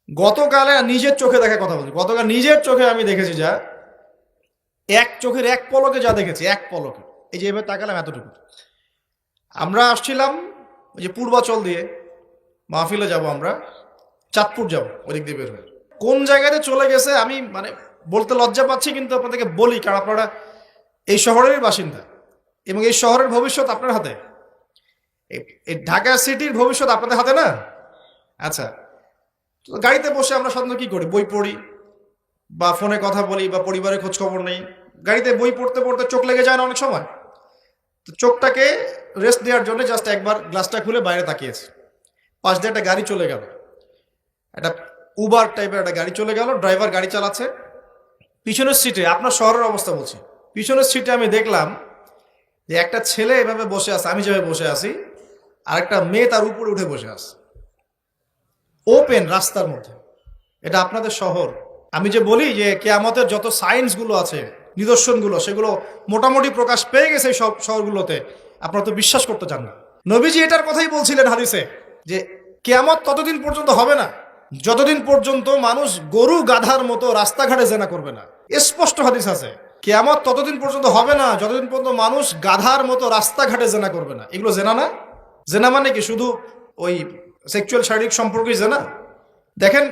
গতকালে নিজের চোখে দেখা কথা বলছি, গতকাল নিজের চোখে আমি দেখেছি যা, এক চোখের এক পলকে যা দেখেছি, এক পলকে, এই যে এবার তাকালাম এতটুকু। আমরা আসছিলাম ওই যে পূর্বাচল দিয়ে মাহফিলে যাব, আমরা চাঁদপুর যাব, ওদিক দিয়ে বের হয়ে কোন জায়গাতে চলে গেছে আমি মানে বলতে লজ্জা পাচ্ছি, কিন্তু আপনাদেরকে বলি কারণ আপনারা এই শহরেরই বাসিন্দা এবং এই শহরের ভবিষ্যৎ আপনার হাতে, এই ঢাকা সিটির ভবিষ্যৎ আপনাদের হাতে না। আচ্ছা, তো গাড়িতে বসে আমরা সাধারণত কি করি, বই পড়ি বা ফোনে কথা বলি বা পরিবারের খোঁজ খবর নেই। গাড়িতে বই পড়তে পড়তে চোখ লেগে যায় না অনেক সময়, তো চোখটাকে রেস্ট দেওয়ার জন্য জাস্ট একবার গ্লাসটা খুলে বাইরে তাকিয়েছি। পাশ দিয়ে একটা গাড়ি চলে গেল, একটা উবার টাইপের একটা গাড়ি চলে গেল, ড্রাইভার গাড়ি চালাচ্ছে। পিছনের সিটে, আপনার শহরের অবস্থা বলছি, পিছনের সিটে আমি দেখলাম যে একটা ছেলে এভাবে বসে আছে, আমি যেভাবে বসে আছি, আর একটা মেয়ে তার উপরে উঠে বসে আছে ওপেন রাস্তার মধ্যে। এটা আপনাদের শহর। আমি যে বলি যে কিয়ামতের যত সায়েন্সগুলো আছে, নিদর্শনগুলো, সেগুলো মোটামুটি প্রকাশ পেয়ে গেছে এই সব শহরগুলোতে, আপনারা তো বিশ্বাস করতে চান না। নবীজি এটার কথাই বলছিলেন হাদিসে যে কিয়ামত ততদিন পর্যন্ত হবে না যতদিন পর্যন্ত মানুষ গরু গাধার মতো রাস্তাঘাটে জেনা করবে না। স্পষ্ট হাদিস আছে, কিয়ামত ততদিন পর্যন্ত হবে না যতদিন পর্যন্ত মানুষ গাধার মতো রাস্তাঘাটে জেনা করবে না। এগুলো জেনা না? জেনা মানে কি শুধু ওই সেক্সুয়াল শারীরিক সম্পর্কই জেনা? দেখেন,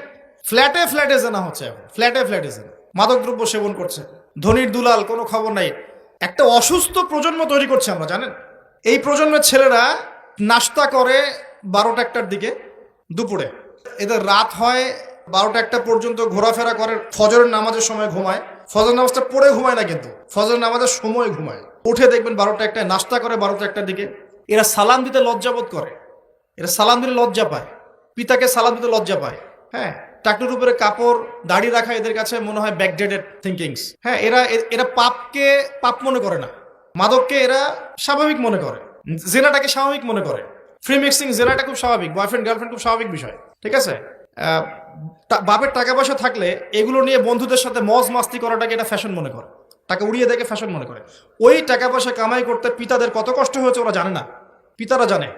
ফ্ল্যাটে ফ্ল্যাটে জেনা হচ্ছে এখন, ফ্ল্যাটে ফ্ল্যাটে জেনা, মাদকদ্রব্য সেবন করছে, ধনির দুলাল, কোনো খবর নাই। একটা অসুস্থ প্রজন্ম তৈরি করছে আমরা, জানেন? এই প্রজন্মের ছেলেরা নাস্তা করে 12টা-1টার দিকে, দুপুরে এদের রাত হয় 12টা-1টা পর্যন্ত, ঘোরাফেরা করে, ফজরের নামাজের সময় ঘুমায়। ফজর নামাজটা পড়ে ঘুমায় না, কিন্তু ফজর নামাজের সময় ঘুমায়। উঠে দেখবেন 12টা-1টায় নাস্তা করে, 12টা-1টার দিকে। এরা সালাম দিতে লজ্জাবোধ করে, এরা সালাম দিলে লজ্জা পায়, পিতাকে সালাম দিতে লজ্জা পায়। হ্যাঁ, টাকটুর উপরে কাপড়, দাড়ি রাখা এদের কাছে মনে হয় ব্যাকডেটেড থিঙ্কিংস। হ্যাঁ, এরা এরা পাপকে পাপ মনে করে না, মাদককে এরা স্বাভাবিক মনে করে, জেনাটাকে স্বাভাবিক মনে করে। ফ্রি মিক্সিং, জেনাটা খুব স্বাভাবিক, বয়ফ্রেন্ড গার্লফ্রেন্ড খুব স্বাভাবিক বিষয়, ঠিক আছে? বাপের টাকা পয়সা থাকলে এগুলো নিয়ে বন্ধুদের সাথে মজ মাস্তি করাটাকে এটা ফ্যাশন মনে করে, টাকা উড়িয়ে দেখে ফ্যাশন মনে করে। ওই টাকা পয়সা কামাই করতে পিতাদের কত কষ্ট হয়েছে ওরা জানে না, পিতারা জানে।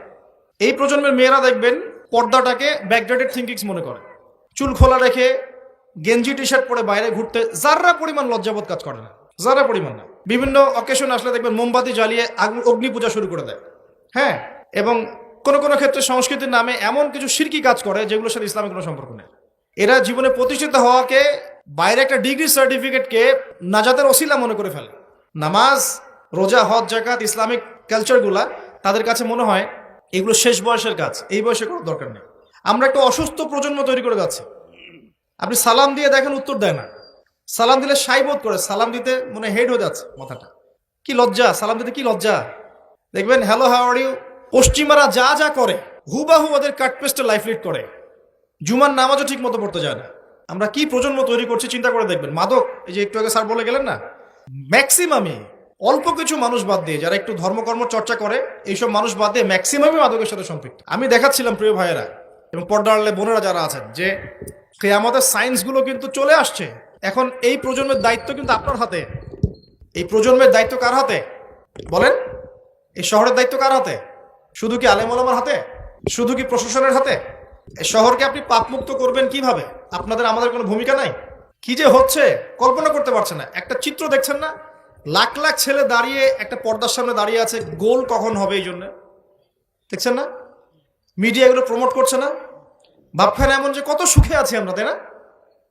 এই প্রজন্মের মেয়েরা দেখবেন পর্দাটাকে ব্যাকডেটেড থিঙ্কিংস মনে করে, চুল খোলা রেখে গেঞ্জি টি শার্ট পরে বাইরে ঘুরতে যারা পরিমাণ লজ্জাবোধ কাজ করে না, যারা পরিমাণ না। বিভিন্ন অকেশন আসলে দেখবেন মোমবাতি জ্বালিয়ে অগ্নি পূজা শুরু করে দেয়। হ্যাঁ, এবং কোনো কোনো ক্ষেত্রে সংস্কৃতির নামে এমন কিছু শিরকি কাজ করে যেগুলোর সাথে ইসলামের কোনো সম্পর্ক নেই। এরা জীবনে প্রতিষ্ঠিত হওয়াকে, বাইরে একটা ডিগ্রি সার্টিফিকেটকে নাজাতের ওসিলা মনে করে ফেলে। নামাজ, রোজা, হজ, জাকাত, ইসলামিক কালচারগুলা তাদের কাছে মনে হয় এগুলো শেষ বয়সের কাজ, এই বয়সে করার দরকার নেই। আমরা একটা অসুস্থ প্রজন্ম তৈরি করে যাচ্ছি। আপনি সালাম দিয়ে দেখেন উত্তর দেয় না, সালাম দিলে সাই বোধ করে, সালাম দিতে মনে হেড হয়ে যাচ্ছে মাথাটা। কি লজ্জা, সালাম দিতে কি লজ্জা। দেখবেন হ্যালো হাউ আর ইউ, পশ্চিমারা যা যা করে হুবাহু ওদের কাটপেস্টে লাইফ লিড করে, জুমার নামাজও ঠিক মতো পড়তে যায় না। আমরা কি প্রজন্ম তৈরি করছি চিন্তা করে দেখবেন। মাদক, এই যে একটু আগে স্যার বলে গেলেন না, ম্যাক্সিমামই, অল্প কিছু মানুষ বাদ দিয়ে যারা একটু ধর্মকর্ম চর্চা করে, এইসব মানুষ বাদ দিয়ে ম্যাক্সিমামই মাদকের সাথে সম্পৃক্ত। আমি দেখাচ্ছিলাম প্রিয় ভাইয়েরা এবং পর্দার বোনেরা যারা আছেন যে কিয়ামতের সায়েন্সগুলো কিন্তু চলে আসছে। এখন এই প্রজন্মের দায়িত্ব কিন্তু আপনার হাতে। এই প্রজন্মের দায়িত্ব কার হাতে বলেন? এই শহরের দায়িত্ব কার হাতে? শুধু কি আলেম ওলামার হাতে? শুধু কি প্রশাসনের হাতে? এই শহরকে আপনি পাপমুক্ত করবেন কিভাবে? আপনাদের আমাদের কোনো ভূমিকা নাই? কি যে হচ্ছে কল্পনা করতে পারছে না। একটা চিত্র দেখছেন না, লাখ লাখ ছেলে দাঁড়িয়ে একটা পর্দার সামনে দাঁড়িয়ে আছে, গোল কখন হবে এই জন্য, দেখছেন না? মিডিয়া এগুলো প্রমোট করছে না? ভাবখানে এমন যে কত সুখে আছি আমরা, তাই না?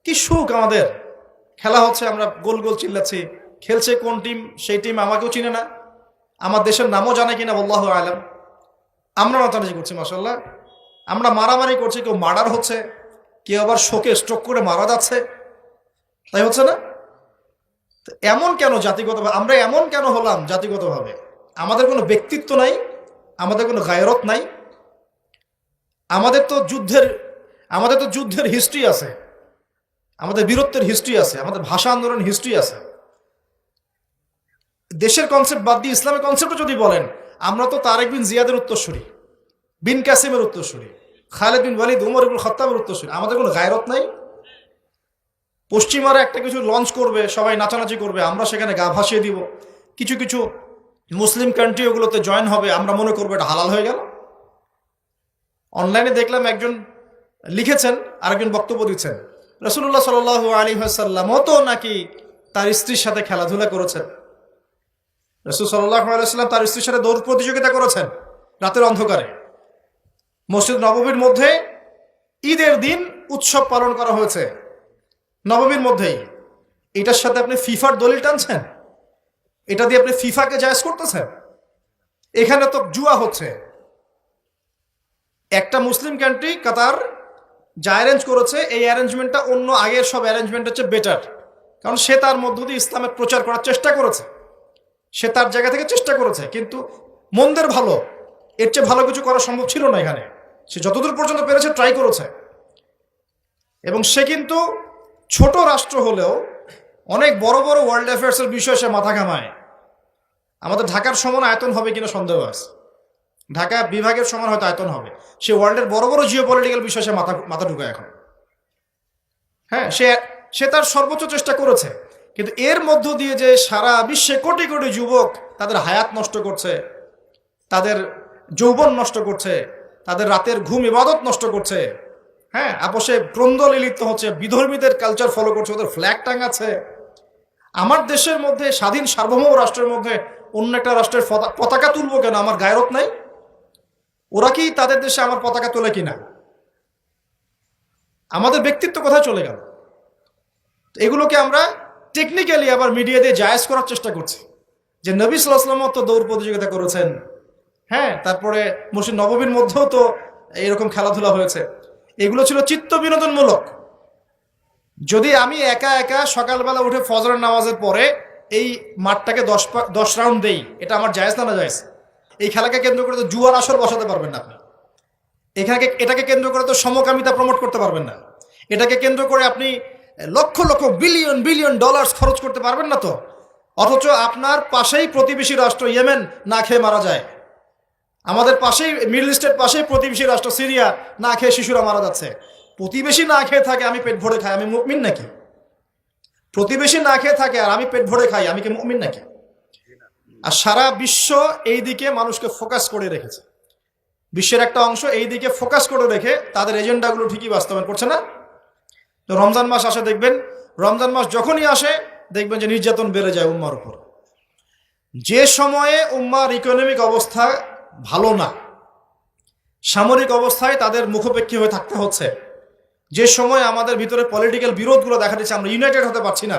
কি সুখ আমাদের, খেলা হচ্ছে, আমরা গোল গোল চিল্লাচ্ছি, খেলছে কোন টিম, সেই টিম আমাকেও চিনে না, আমার দেশের নামও জানে কিনা আল্লাহু আলাম। আমরা নাচানাচি করছি, মাশাআল্লাহ, আমরা মারামারি করছি, কেউ মার্ডার হচ্ছে, কেউ আবার শোকে স্ট্রোক করে মারা যাচ্ছে, তাই হচ্ছে না? এমন কেন জাতিগতভাবে আমরা এমন কেন হলাম? জাতিগতভাবে আমাদের কোনো ব্যক্তিত্ব নাই, আমাদের কোনো গায়রত নাই। আমাদের তো যুদ্ধের হিস্ট্রি আছে, আমাদের বীরত্বের হিস্ট্রি আছে, আমাদের ভাষা আন্দোলন হিস্ট্রি আছে। দেশের কনসেপ্ট বাদ দিয়ে ইসলামের কনসেপ্টও যদি বলেন, আমরা তো তারেক বিন জিয়াদের উত্তরসূরি, বিন কাসিমের উত্তরসূরি, খালেদ বিন ওয়ালিদ, উমর ইবনুল খাত্তাবের উত্তরসূরি। আমাদের কোনো গায়রত নাই। পশ্চিমারা একটা কিছু লঞ্চ করবে, সবাই নাচানাচি করবে, আমরা সেখানে গা ভাসিয়ে দিব। কিছু কিছু মুসলিম কান্ট্রি ওগুলোতে জয়েন হবে, আমরা মনে করবো এটা হালাল হয়ে গেল। অনলাইনে দেখলাম একজন লিখেছেন, আরেকজন বক্তব্য দিচ্ছেন, রাসূলুল্লাহ সাল্লাল্লাহু আলাইহি ওয়াসাল্লামও তো নাকি তার স্ত্রীর সাথে খেলাধুলা করেছেন। রাসূল সাল্লাল্লাহু আলাইহি ওয়াসাল্লাম তার স্ত্রীর সাথে দৌড় প্রতিযোগিতা করেছেন রাতের অন্ধকারে। মসজিদ নববীর মধ্যে ঈদের দিন উৎসব পালন করা হয়েছে নববীর মধ্যেই। এটার সাথে আপনি ফিফার দলিল টানছেন, এটা দিয়ে আপনি ফিফাকে জায়েজ করতেছেন। এখানে তো জুয়া হচ্ছে। একটা মুসলিম কান্ট্রি কাতার যা অ্যারেঞ্জ করেছে, এই অ্যারেঞ্জমেন্টটা অন্য আগের সব অ্যারেঞ্জমেন্ট হচ্ছে বেটার, কারণ সে তার মধ্য দিয়ে ইসলামের প্রচার করার চেষ্টা করেছে, সে তার জায়গা থেকে চেষ্টা করেছে, কিন্তু মন্দের ভালো, এর চেয়ে ভালো কিছু করা সম্ভব ছিল না। এখানে সে যতদূর পর্যন্ত পেরেছে ট্রাই করেছে, এবং সে কিন্তু ছোট রাষ্ট্র হলেও অনেক বড় বড় ওয়ার্ল্ড অ্যাফেয়ার্সের বিষয়ে সে মাথা ঘামায়। আমাদের ঢাকার সমান আয়তন হবে কিনা সন্দেহ আছে, ঢাকা বিভাগের সমান হয়তো আয়তন হবে। সে ওয়ার্ল্ডের বড় বড় জিও পলিটিক্যাল বিষয়ে সে মাথা ঢুকায় এখন। হ্যাঁ, সে তার সর্বোচ্চ চেষ্টা করেছে, কিন্তু এর মধ্য দিয়ে যে সারা বিশ্বে কোটি কোটি যুবক তাদের হায়াত নষ্ট করছে, তাদের যৌবন নষ্ট করছে, তাদের রাতের ঘুম ইবাদত নষ্ট করছে, হ্যাঁ, আপোষে ক্রন্দলে লিপ্ত হচ্ছে, বিধর্মীদের কালচার ফলো করছে, ওদের ফ্ল্যাগ টাঙাচ্ছে। আমার দেশের মধ্যে, স্বাধীন সার্বভৌম রাষ্ট্রের মধ্যে অন্য একটা রাষ্ট্রের পতাকা তুলবো কেন? আমার গায়রত নাই? ওরা কি তাদের দেশে আমার পতাকা তোলে কিনা? আমাদের ব্যক্তিত্ব কোথায় চলে গেল? এগুলোকে আমরা টেকনিক্যালি আবার মিডিয়া দিয়ে জায়েজ করার চেষ্টা করছি, যে নবী সাল্লাল্লাহু আলাইহি ওয়াসাল্লাম তো দৌড় প্রতিযোগিতা করেছেন, হ্যাঁ, তারপরে মসজিদ নববীর মধ্যেও তো এইরকম খেলাধুলা হয়েছে। এগুলো ছিল চিত্ত বিনোদনমূলক। যদি আমি একা একা সকালবেলা উঠে ফজরের নামাজের পরে এই মাঠটাকে 10 রাউন্ড দেই, এটা আমার জায়েজ না? না জায়েজ। এই খেলাকে কেন্দ্র করে তো জুয়ার আসর বসাতে পারবেন না আপনি। এটাকে কেন্দ্র করে তো সমকামিতা প্রমোট করতে পারবেন না। এটাকে কেন্দ্র করে আপনি lakh lakh billion billion dollar খরচ করতে পারবেন না তো। অথচ আপনার পাশেই প্রতিবেশী রাষ্ট্র ইয়েমেন না খেয়ে মারা যায়। আমাদের পাশেই মিডল ইস্টের পাশেই প্রতিবেশী রাষ্ট্র সিরিয়া না খেয়ে শিশুরা মারা যাচ্ছে। প্রতিবেশী না খেয়ে থাকে, আমি পেট ভরে খাই, আমি মুমিন নাকি? প্রতিবেশী না খেয়ে থাকে আর আমি পেট ভরে খাই, আমি কি মুমিন নাকি? আর সারা বিশ্ব এই দিকে মানুষকে ফোকাস করে রেখেছে। বিশ্বের একটা অংশ এই দিকে ফোকাস করে রেখে তাদের এজেন্ডাগুলো ঠিকই বাস্তবায়ন করছে না? তো রমজান মাস আসে, দেখবেন রমজান মাস যখনই আসে দেখবেন যে নির্যাতন বেড়ে যায় উম্মার উপর। যে সময়ে উম্মার ইকোনমিক অবস্থা ভালো না, সামরিক অবস্থায় তাদের মুখোপেক্ষী হয়ে থাকতে হচ্ছে, যে সময় আমাদের ভিতরে পলিটিক্যাল বিরোধগুলো দেখা দিচ্ছে, আমরা ইউনাইটেড হতে পারছি না,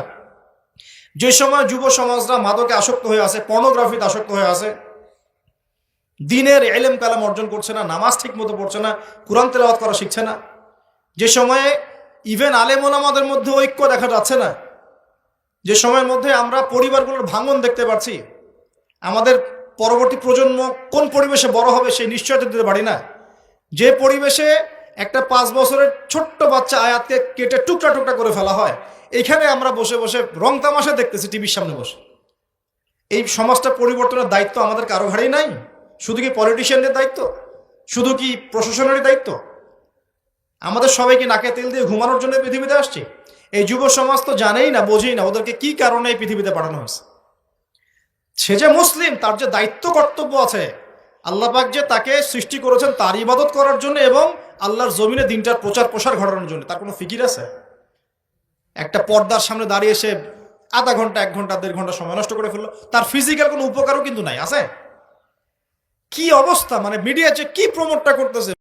যে সময় যুব সমাজরা মাদকে আসক্ত হয়ে আছে, পর্নোগ্রাফিতে আসক্ত হয়ে আছে, দিনের ইলম কালাম অর্জন করছে না, নামাজ ঠিক মতো পড়ছে না, কুরআন তেলাওয়াত করা শিখছে না, যে সময়ে ইভেন আলেম ওলামাদের মধ্যে ঐক্য দেখা যাচ্ছে না, যে সময়ের মধ্যে আমরা পরিবারগুলোর ভাঙন দেখতে পাচ্ছি, আমাদের পরবর্তী প্রজন্ম কোন পরিবেশে বড় হবে সেই নিশ্চয়তা দিতে পারি না, যে পরিবেশে একটা 5 বছরের ছোট্ট বাচ্চা আয়াতকে কেটে টুকরা টুকরা করে ফেলা হয়, এখানে আমরা বসে বসে রং তামাশা দেখতেছি টিভির সামনে বসে। এই সমাজটা পরিবর্তনের দায়িত্ব আমাদের কারো ঘাড়েই নাই? শুধু কি পলিটিশিয়ানদের দায়িত্ব? শুধু কি প্রশাসনেরই দায়িত্ব? আমাদের সবাইকে নাকে তেল দিয়ে ঘুমানোর জন্য পৃথিবীতে আসছে? এই যুব সমাজ তো জানেই না, বোঝেই না ওদেরকে কি কারণে এই পৃথিবীতে পাঠানো হয়েছে। সে যে মুসলিম, তার যে দায়িত্ব কর্তব্য আছে, আল্লাহ পাক যে তাকে সৃষ্টি করেছেন তার ইবাদত করার জন্য এবং আল্লাহর জমিনে দিনটার প্রচার প্রসার ঘটানোর জন্য, তার কোনো ফিকির আছে? একটা পর্দার সামনে দাঁড়িয়ে সে আধা ঘন্টা, 1 ঘন্টা, 1.5 ঘন্টা সময় নষ্ট করে ফেললো, তার ফিজিক্যাল কোনো উপকারও কিন্তু নাই। আছে কি অবস্থা? মানে মিডিয়া যে কি প্রমোটটা করতেছে।